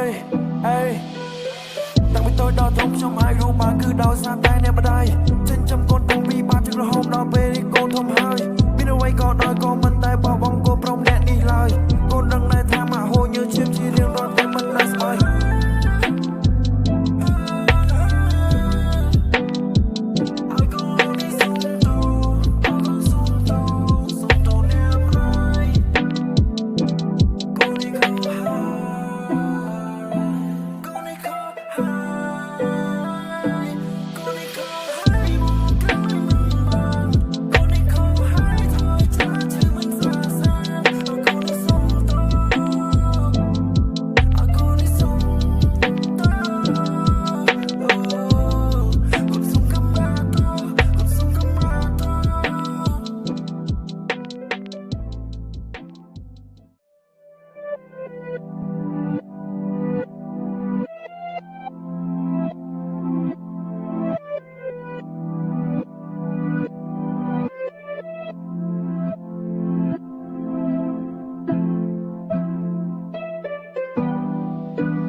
ê ê đặc biệt tôi đo thông trong hai ru mà cứ đau xa tay nè bà đây trên trăm con tăng vì ba trước là hôm đó về đi cô thông hơi biết đâu ấy có đòi có mình tay bỏ bóng cô prong đèn đi lời cô đằng này tha mà hồ như chim chỉ riêng đôi tay mình đã soi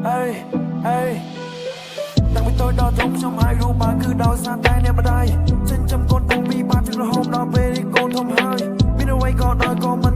ê ê đặc biệt tôi đo thông trong hai ru mà cứ đau xa tay nè bà đây trên trăm con tăng vì ba trước là hôm đó về đi cô thông hơi biết đâu ấy có đòi có mình